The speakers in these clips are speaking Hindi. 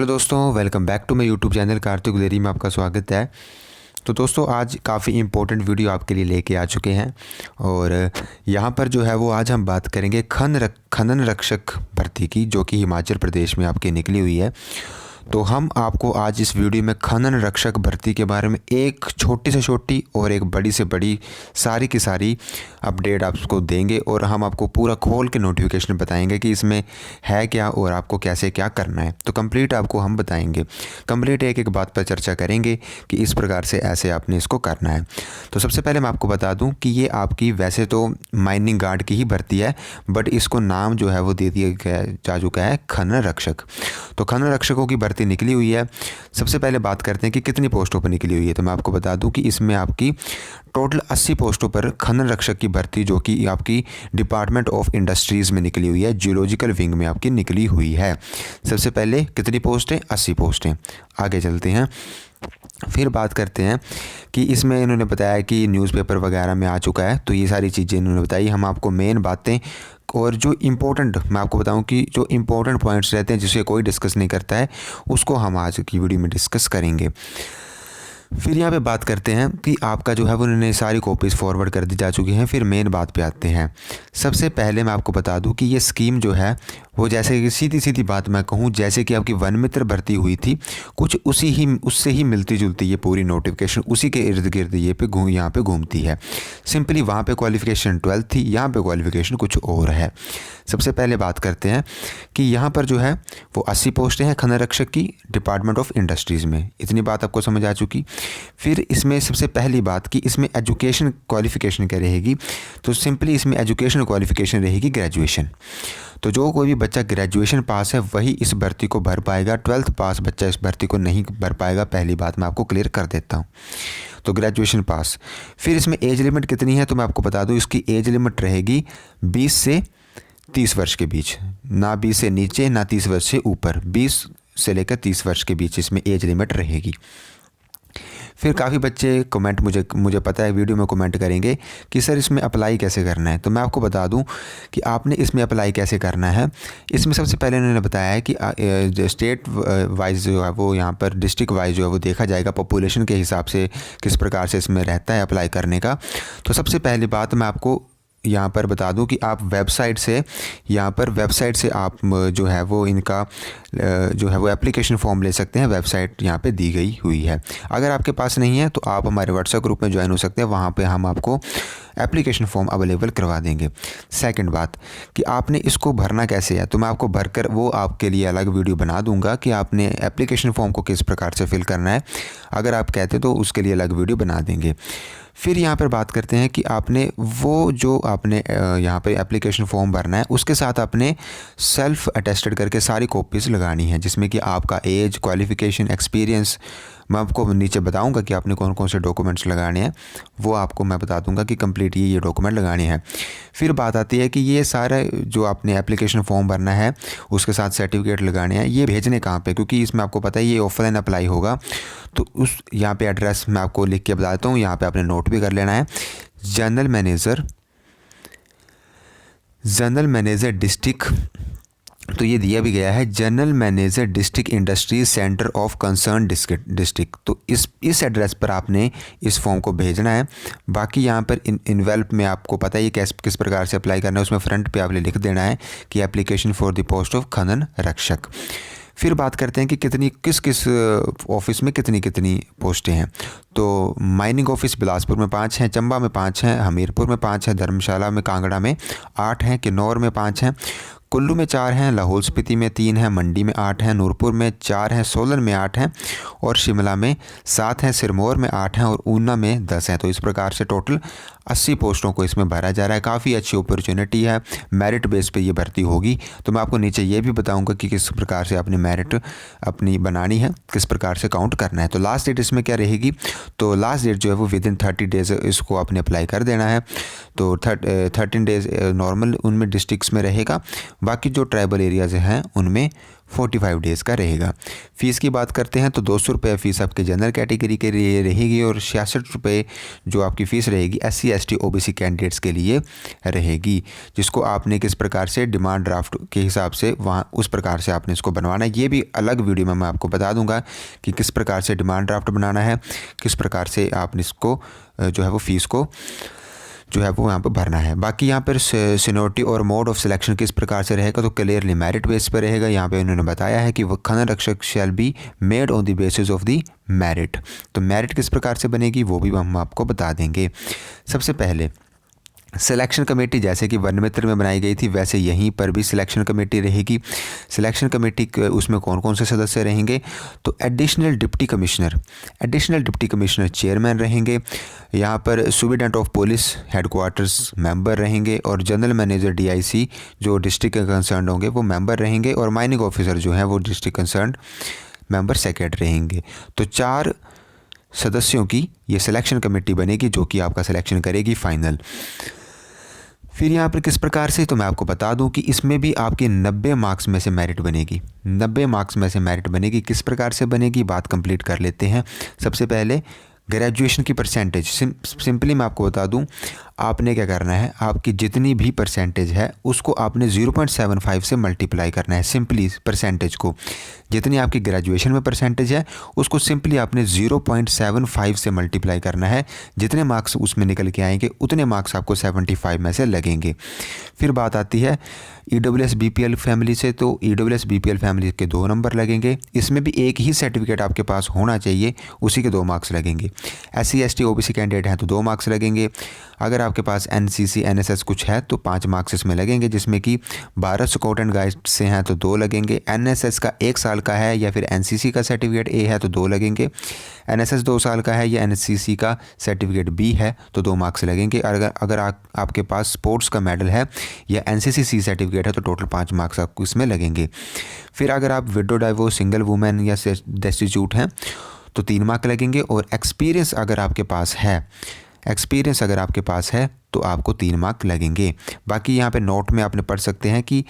हेलो दोस्तों, welcome back to my YouTube channel Kartik Guleri में आपका स्वागत है। तो दोस्तों आज काफ़ी इम्पोर्टेंट वीडियो आपके लिए लेके आ चुके हैं और यहाँ पर जो है वो आज हम बात करेंगे खनन रक्षक भर्ती की, जो कि हिमाचल प्रदेश में आपकी निकली हुई है। तो हम आपको आज इस वीडियो में खनन रक्षक भर्ती के बारे में एक छोटी से छोटी और एक बड़ी से बड़ी सारी की सारी अपडेट आपको देंगे और हम आपको पूरा खोल के नोटिफिकेशन बताएंगे कि इसमें है क्या और आपको कैसे क्या करना है। तो कंप्लीट आपको हम बताएंगे, कंप्लीट एक एक बात पर चर्चा करेंगे कि इस प्रकार से ऐसे आपने इसको करना है। तो सबसे पहले मैं आपको बता दूं कि ये आपकी वैसे तो माइनिंग गार्ड की ही भर्ती है, बट इसको नाम जो है वो दे दिया जा चुका है खनन रक्षक। तो खनन रक्षकों की भर्ती निकली हुई है। सबसे पहले बात करते हैं कि कितनी पोस्टों पर निकली हुई है। तो मैं आपको बता दूं कि इसमें आपकी टोटल 80 पोस्टों पर खनन रक्षक की भर्ती, जो कि आपकी डिपार्टमेंट ऑफ इंडस्ट्रीज़ में निकली हुई है, जियोलॉजिकल विंग में आपकी निकली हुई है। सबसे पहले कितनी पोस्टें? 80 पोस्टें। आगे चलते हैं, फिर बात करते हैं कि इसमें इन्होंने बताया कि न्यूज़पेपर वगैरह में आ चुका है। तो ये सारी चीज़ें इन्होंने बताई। हम आपको मेन बातें और जो इम्पोर्टेंट, मैं आपको बताऊं कि जो इम्पोर्टेंट पॉइंट्स रहते हैं जिसे कोई डिस्कस नहीं करता है, उसको हम आज की वीडियो में डिस्कस करेंगे। फिर यहाँ पे बात करते हैं कि आपका जो है वो उन्होंने सारी कॉपीज़ फॉरवर्ड कर दी जा चुकी हैं। फिर मेन बात पे आते हैं। सबसे पहले मैं आपको बता दूं कि ये स्कीम जो है वो, जैसे कि सीधी सीधी बात मैं कहूँ, जैसे कि आपकी वन मित्र भर्ती हुई थी, कुछ उससे ही मिलती जुलती ये पूरी नोटिफिकेशन उसी के इर्द गिर्द यहाँ पे घूमती है। सिंपली वहाँ पे क्वालिफ़िकेशन 12 थी, यहाँ पे क्वालिफ़िकेशन कुछ और है। सबसे पहले बात करते हैं कि यहाँ पर जो है वो 80 पोस्टें हैं खनन रक्षक की, डिपार्टमेंट ऑफ इंडस्ट्रीज़ में। इतनी बात आपको समझ आ चुकी। फिर इसमें सबसे पहली बात कि इसमें एजुकेशन क्वालिफ़िकेशन क्या रहेगी। तो सिंपली इसमें एजुकेशन क्वालिफ़िकेशन रहेगी ग्रेजुएशन। तो जो कोई भी बच्चा ग्रेजुएशन पास है वही इस भर्ती को भर पाएगा। 12th पास बच्चा इस भर्ती को नहीं भर पाएगा। पहली बात मैं आपको क्लियर कर देता हूँ। तो ग्रेजुएशन पास। फिर इसमें एज लिमिट कितनी है तो मैं आपको बता दूँ, इसकी एज लिमिट रहेगी 20 से 30 वर्ष के बीच, ना 20 से नीचे ना 30 वर्ष से ऊपर, 20 से लेकर 30 वर्ष के बीच इसमें एज लिमिट रहेगी। फिर काफ़ी बच्चे कमेंट मुझे पता है वीडियो में कमेंट करेंगे कि सर इसमें अप्लाई कैसे करना है। तो मैं आपको बता दूं कि आपने इसमें अप्लाई कैसे करना है। इसमें सबसे पहले उन्होंने बताया है कि स्टेट वाइज जो है वो, यहाँ पर डिस्ट्रिक्ट वाइज जो है वो देखा जाएगा पॉपुलेशन के हिसाब से किस प्रकार से इसमें रहता है अप्लाई करने का। तो सबसे पहली बात मैं आपको यहाँ पर बता दूं कि आप वेबसाइट से आप जो है वो इनका जो है वो एप्लीकेशन फॉर्म ले सकते हैं। वेबसाइट यहाँ पे दी गई हुई है। अगर आपके पास नहीं है तो आप हमारे व्हाट्सएप ग्रुप में ज्वाइन हो सकते हैं, वहाँ पे हम आपको एप्लीकेशन फॉर्म अवेलेबल करवा देंगे। सेकंड बात कि आपने इसको भरना कैसे है, तो मैं आपको भरकर वो आपके लिए अलग वीडियो बना दूंगा कि आपने एप्लीकेशन फॉर्म को किस प्रकार से फिल करना है। अगर आप कहते तो उसके लिए अलग वीडियो बना देंगे। फिर यहाँ पर बात करते हैं कि आपने वो जो आपने यहाँ पे एप्लीकेशन फॉर्म भरना है उसके साथ आपने सेल्फ अटेस्टेड करके सारी कॉपीज़ लगानी है, जिसमें कि आपका एज, क्वालिफ़िकेशन, एक्सपीरियंस, मैं आपको नीचे बताऊंगा कि आपने कौन कौन से डॉक्यूमेंट्स लगाने हैं। वो आपको मैं बता दूंगा कि कंप्लीट ये डॉक्यूमेंट लगाने हैं। फिर बात आती है कि ये सारा जो आपने एप्लीकेशन फॉर्म भरना है उसके साथ सर्टिफिकेट लगाने हैं, ये भेजने कहाँ पे, क्योंकि इसमें आपको पता है ये ऑफलाइन अप्लाई होगा। तो उस यहाँ पे एड्रेस मैं आपको लिख के बता देता हूँ, यहाँ पे आपने नोट भी कर लेना है। जनरल मैनेजर डिस्ट्रिक्ट, तो ये दिया भी गया है, general manager district industries centre of concern district. तो इस एड्रेस पर आपने इस फॉर्म को भेजना है। बाकी यहाँ पर इन्वेल्प में आपको पता है ये किस प्रकार से अप्लाई करना है, उसमें फ्रंट पे आपने लिख देना है कि application for the post of खनन रक्षक। फिर बात करते हैं कि किस ऑफिस में कितनी पोस्टें हैं। तो माइनिंग ऑफिस बिलासपुर में 5 हैं, चंबा में 5 हैं, हमीरपुर में 5 हैं, धर्मशाला में, कांगड़ा में 8 हैं, किन्नौर में 5 हैं, कुल्लू में 4 हैं, लाहौल स्पीति में 3 हैं, मंडी में 8 हैं, नूरपुर में 4 हैं, सोलन में 8 हैं और शिमला में 7 हैं, सिरमौर में 8 हैं और ऊना में 10 हैं। तो इस प्रकार से टोटल 80 पोस्टों को इसमें भरा जा रहा है। काफ़ी अच्छी अपॉर्चुनिटी है, मेरिट बेस पे ये भर्ती होगी। तो मैं आपको नीचे ये भी बताऊंगा कि किस प्रकार से आपने मेरिट अपनी बनानी है, किस प्रकार से काउंट करना है। तो लास्ट डेट इसमें क्या रहेगी, तो लास्ट डेट जो है वो विदिन 30 डेज़ इसको आपने अप्लाई कर देना है। तो 13 डेज़ नॉर्मल उनमें डिस्ट्रिक्ट्स में रहेगा, बाकी जो ट्राइबल एरियाज़ हैं उनमें 45 डेज़ का रहेगा। फ़ीस की बात करते हैं तो 200 रुपये फ़ीस आपके जनरल कैटेगरी के लिए रहेगी और 66 रुपये जो आपकी फ़ीस रहेगी SC ST OBC कैंडिडेट्स के लिए रहेगी, जिसको आपने किस प्रकार से डिमांड ड्राफ्ट के हिसाब से वहाँ उस प्रकार से आपने इसको बनवाना है। ये भी अलग वीडियो में मैं आपको बता दूंगा कि किस प्रकार से डिमांड ड्राफ्ट बनाना है, किस प्रकार से आपने इसको जो है वो फ़ीस को जो है वो यहाँ पर भरना है। बाकी यहाँ पर सीनियरिटी और मोड ऑफ सिलेक्शन किस प्रकार से रहेगा तो क्लियरली मेरिट बेस पर रहेगा। यहाँ पे उन्होंने बताया है कि वो खनन रक्षक shall be made on the basis of the merit. तो मेरिट किस प्रकार से बनेगी वो भी हम आपको बता देंगे। सबसे पहले सिलेक्शन कमेटी जैसे कि वन मित्र में बनाई गई थी वैसे यहीं पर भी सिलेक्शन कमेटी रहेगी। सिलेक्शन कमेटी उसमें कौन कौन से सदस्य रहेंगे तो एडिशनल डिप्टी कमिश्नर चेयरमैन रहेंगे, यहाँ पर superintendent of police headquarters member रहेंगे और जनरल मैनेजर DIC जो डिस्ट्रिक्ट के कंसर्न होंगे वो मेंबर रहेंगे और माइनिंग ऑफिसर जो हैं वो डिस्ट्रिक्ट कंसर्न मेंबर सेक्रेटरी रहेंगे। तो 4 सदस्यों की ये सिलेक्शन कमेटी बनेगी जो कि आपका सिलेक्शन करेगी फाइनल। फिर यहाँ पर किस प्रकार से तो मैं आपको बता दूं कि इसमें भी आपके 90 मार्क्स में से मेरिट बनेगी। 90 मार्क्स में से मेरिट बनेगी। किस प्रकार से बनेगी बात कंप्लीट कर लेते हैं। सबसे पहले ग्रेजुएशन की परसेंटेज सिंपली मैं आपको बता दूं, आपने क्या करना है, आपकी जितनी भी परसेंटेज है उसको आपने 0.75 से मल्टीप्लाई करना है। सिंपली परसेंटेज को जितनी आपकी ग्रेजुएशन में परसेंटेज है उसको सिंपली आपने 0.75 से मल्टीप्लाई करना है। जितने मार्क्स उसमें निकल के आएंगे उतने मार्क्स आपको 75 में से लगेंगे। फिर बात आती है EWS BPL फैमिली से, तो EWS BPL फैमिली के 2 नंबर लगेंगे। इसमें भी एक ही सर्टिफिकेट आपके पास होना चाहिए, उसी के 2 मार्क्स लगेंगे। SC ST OBC कैंडिडेट हैं तो 2 मार्क्स लगेंगे। अगर आपके पास NCC NSS कुछ है तो 5 मार्क्स इसमें लगेंगे, जिसमें कि 12 स्काउट एंड गाइड से हैं तो 2 लगेंगे। NSS का 1 साल का है या फिर NCC का सर्टिफिकेट A है तो 2 लगेंगे। NSS 2 साल का है या NCC का सर्टिफिकेट B है तो 2 मार्क्स लगेंगे। अगर आपके पास स्पोर्ट्स का मेडल है या NCC C सर्टिफिकेट है तो टोटल 5 मार्क्स आपको इसमें लगेंगे। फिर अगर आप विडो डाइवोर्स सिंगल वुमेन या डेस्टिट्यूट हैं तो 3 मार्क्स लगेंगे। और एक्सपीरियंस अगर आपके पास है तो आपको 3 मार्क्स लगेंगे। बाकी यहाँ पे नोट में आपने पढ़ सकते हैं कि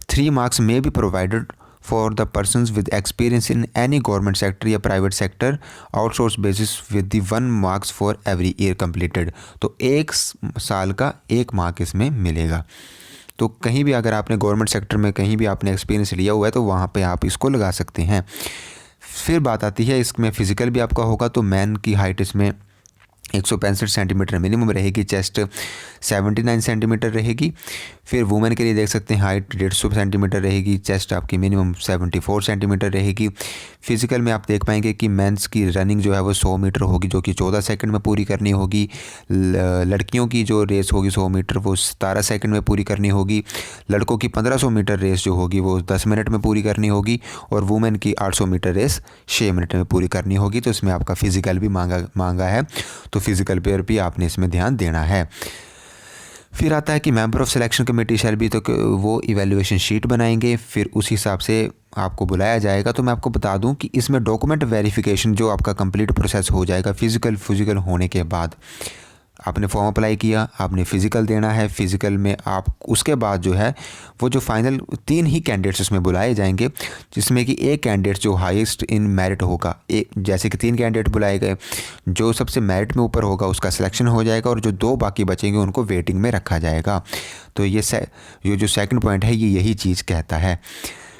3 मार्क्स में be provided for the persons with experience in any government sector या private sector outsource basis with the 1 marks for every year completed. तो 1 साल का 1 मार्क इसमें मिलेगा। तो कहीं भी अगर आपने गवर्नमेंट सेक्टर में कहीं भी आपने एक्सपीरियंस लिया हुआ है तो वहाँ पे आप इसको लगा सकते हैं। फिर बात आती है इसमें फ़िज़िकल भी आपका होगा, तो मैन की हाइट इसमें 165 सेंटीमीटर मिनिमम रहेगी, चेस्ट 79 सेंटीमीटर रहेगी। फिर वुमेन के लिए देख सकते हैं हाइट 150 सेंटीमीटर रहेगी, चेस्ट आपकी मिनिमम 74 सेंटीमीटर रहेगी। फिज़िकल में आप देख पाएंगे कि मेंस की रनिंग जो है वो 100 मीटर होगी जो कि 14 सेकंड में पूरी करनी होगी। लड़कियों की जो रेस होगी 100 मीटर वो 17 सेकंड में पूरी करनी होगी। लड़कों की 1500 मीटर रेस जो होगी वो 10 मिनट में पूरी करनी होगी और वुमेन की 800 मीटर रेस 6 मिनट में पूरी करनी होगी। तो इसमें आपका फ़िज़िकल भी मांगा है, तो फिज़िकल पर भी आपने इसमें ध्यान देना है। फिर आता है कि member of selection committee shall be, तो वो इवैल्यूएशन शीट बनाएंगे, फिर उस हिसाब से आपको बुलाया जाएगा। तो मैं आपको बता दूं कि इसमें डॉक्यूमेंट वेरिफिकेशन जो आपका कंप्लीट प्रोसेस हो जाएगा फिज़िकल होने के बाद। आपने फॉर्म अप्लाई किया, आपने फ़िज़िकल देना है, फ़िज़िकल में आप उसके बाद जो है वो जो फाइनल 3 ही कैंडिडेट्स उसमें बुलाए जाएंगे, जिसमें कि एक कैंडिडेट जो हाईएस्ट इन मेरिट होगा, जैसे कि 3 कैंडिडेट बुलाए गए, जो सबसे मेरिट में ऊपर होगा उसका सिलेक्शन हो जाएगा और जो 2 बाकी बचेंगे उनको वेटिंग में रखा जाएगा। तो ये जो सेकंड पॉइंट है ये यही चीज़ कहता है।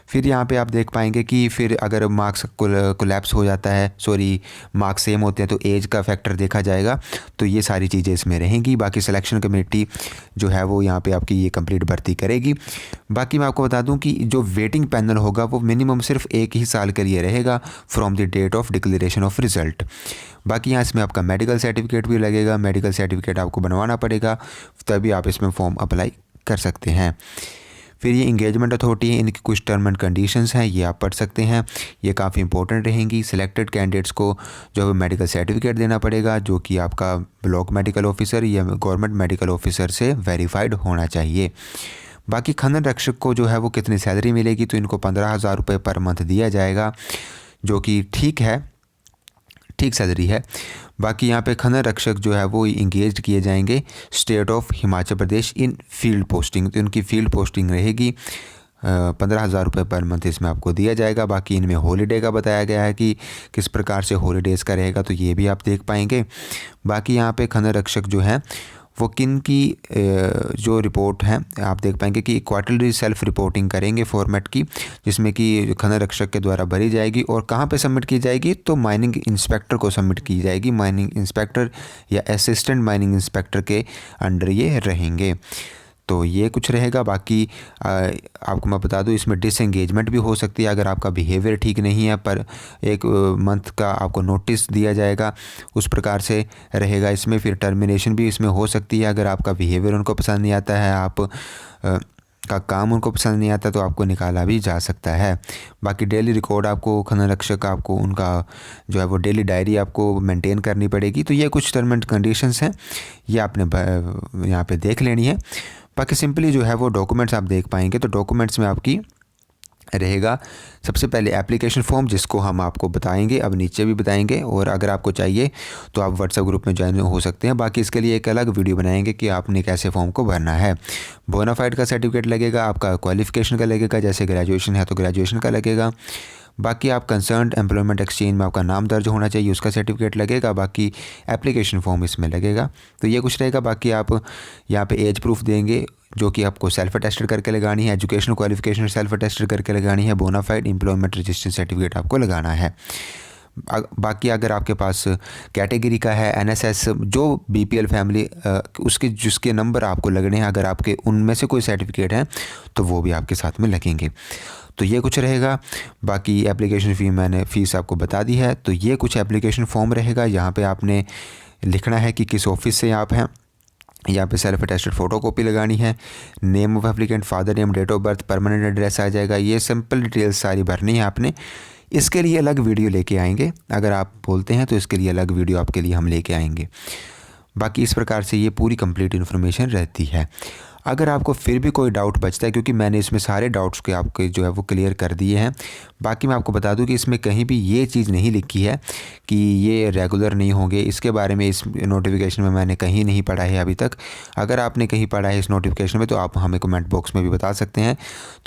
फिर यहाँ पे आप देख पाएंगे कि फिर अगर मार्क्स कोलैप्स हो जाता है, मार्क्स सेम होते हैं तो एज का फैक्टर देखा जाएगा। तो ये सारी चीज़ें इसमें रहेंगी। बाकी सिलेक्शन कमेटी जो है वो यहाँ पे आपकी ये कंप्लीट भर्ती करेगी। बाकी मैं आपको बता दूं कि जो वेटिंग पैनल होगा वो मिनिमम सिर्फ 1 ही साल के लिए रहेगा from the date of declaration of result. बाकी यहाँ इसमें आपका मेडिकल सर्टिफिकेट भी लगेगा, मेडिकल सर्टिफिकेट आपको बनवाना पड़ेगा, तभी आप इसमें फॉर्म अप्लाई कर सकते हैं। फिर ये इंगेजमेंट अथॉरिटी है, इनकी कुछ टर्म एंड कंडीशंस हैं, ये आप पढ़ सकते हैं, ये काफ़ी इंपॉर्टेंट रहेंगी। सिलेक्टेड कैंडिडेट्स को जो है मेडिकल सर्टिफिकेट देना पड़ेगा जो कि आपका ब्लॉक मेडिकल ऑफिसर या गवर्नमेंट मेडिकल ऑफिसर से वेरीफाइड होना चाहिए। बाकी खनन रक्षक को जो है वो कितनी सैलरी मिलेगी, तो इनको 15,000 रुपये पर मंथ दिया जाएगा, जो कि ठीक सैलरी है। बाकी यहाँ पे खनन रक्षक जो है वो इंगेज किए जाएंगे state of Himachal Pradesh in field posting, तो इनकी फील्ड पोस्टिंग रहेगी 15,000 रुपये पर मंथ इसमें आपको दिया जाएगा। बाकी इनमें हॉलीडे का बताया गया है कि किस प्रकार से हॉलीडेज़ का रहेगा, तो ये भी आप देख पाएंगे। बाकी यहाँ पे खनन रक्षक जो है वो किन की जो रिपोर्ट है आप देख पाएंगे कि क्वार्टरली सेल्फ रिपोर्टिंग करेंगे फॉर्मेट की, जिसमें कि खनन रक्षक के द्वारा भरी जाएगी और कहाँ पे सबमिट की जाएगी, तो माइनिंग इंस्पेक्टर को सबमिट की जाएगी। माइनिंग इंस्पेक्टर या असिस्टेंट माइनिंग इंस्पेक्टर के अंडर ये रहेंगे। तो ये कुछ रहेगा। बाकी आपको मैं बता दूं इसमें डिसएंगेजमेंट भी हो सकती है अगर आपका बिहेवियर ठीक नहीं है, पर एक मंथ का आपको नोटिस दिया जाएगा, उस प्रकार से रहेगा। इसमें फिर टर्मिनेशन भी इसमें हो सकती है अगर आपका बिहेवियर उनको पसंद नहीं आता है, आप का काम उनको पसंद नहीं आता, तो आपको निकाला भी जा सकता है। बाकी डेली रिकॉर्ड आपको खनन रक्षक आपको उनका जो है वो डेली डायरी आपको मेंटेन करनी पड़ेगी। तो ये कुछ टर्म एंड कंडीशंस हैं, ये आपने यहाँ पे देख लेनी है। बाकी सिंपली जो है वो डॉक्यूमेंट्स आप देख पाएंगे। तो डॉक्यूमेंट्स में आपकी रहेगा सबसे पहले एप्लीकेशन फॉर्म, जिसको हम आपको बताएंगे, अब नीचे भी बताएंगे, और अगर आपको चाहिए तो आप व्हाट्सएप ग्रुप में ज्वाइन हो सकते हैं। बाकी इसके लिए एक अलग वीडियो बनाएंगे कि आपने कैसे फॉर्म को भरना है। बोनाफाइड का सर्टिफिकेट लगेगा, आपका क्वालिफिकेशन का लगेगा, जैसे ग्रेजुएशन है तो ग्रेजुएशन का लगेगा। बाकी आप कंसर्न्ड एम्प्लॉयमेंट एक्सचेंज में आपका नाम दर्ज होना चाहिए, उसका सर्टिफिकेट लगेगा। बाकी एप्लीकेशन फॉर्म इसमें लगेगा। तो ये कुछ रहेगा। बाकी आप यहाँ पे एज प्रूफ देंगे, जो कि आपको सेल्फ अटेस्टेड करके लगानी है। एजुकेशनल क्वालिफिकेशन सेल्फ अटेस्टेड करके लगानी है। बोनाफाइड एम्प्लॉयमेंट रजिस्ट्रेशन सर्टिफिकेट आपको लगाना है। बाकी अगर आपके पास कैटेगरी का है, एनएसएस, जो बीपीएल फैमिली उसके जिसके नंबर आपको लगने हैं, अगर आपके उनमें से कोई सर्टिफिकेट है तो वो भी आपके साथ में लगेंगे। तो ये कुछ रहेगा। बाकी एप्लीकेशन फ़ी मैंने फ़ीस आपको बता दी है। तो ये कुछ एप्लीकेशन फॉर्म रहेगा। यहाँ पे आपने लिखना है कि किस ऑफिस से आप हैं, यहाँ पे सेल्फ अटेस्टेड फ़ोटो कॉपी लगानी है, name of applicant, father name, date of birth, permanent address आ जाएगा। ये सिंपल डिटेल्स सारी भरनी है आपने। इसके लिए अलग वीडियो लेके आएंगे, अगर आप बोलते हैं तो इसके लिए अलग वीडियो आपके लिए हम लेके आएंगे। बाकी इस प्रकार से ये पूरी कंप्लीट इन्फॉर्मेशन रहती है। अगर आपको फिर भी कोई डाउट बचता है, क्योंकि मैंने इसमें सारे डाउट्स के आपके जो है वो क्लियर कर दिए हैं। बाकी मैं आपको बता दूं कि इसमें कहीं भी ये चीज़ नहीं लिखी है कि ये रेगुलर नहीं होंगे, इसके बारे में इस नोटिफिकेशन में मैंने कहीं नहीं पढ़ा है अभी तक। अगर आपने कहीं पढ़ा है इस नोटिफिकेशन में तो आप हमें कमेंट बॉक्स में भी बता सकते हैं।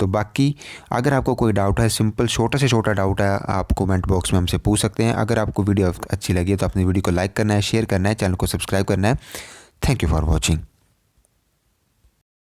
तो बाकी अगर आपको कोई डाउट है, सिंपल छोटा से छोटा डाउट है, आप कमेंट बॉक्स में हमसे पूछ सकते हैं। अगर आपको वीडियो अच्छी लगी तो अपनी वीडियो को लाइक करना है, शेयर करना है, चैनल को सब्सक्राइब करना है। Thank you for watching.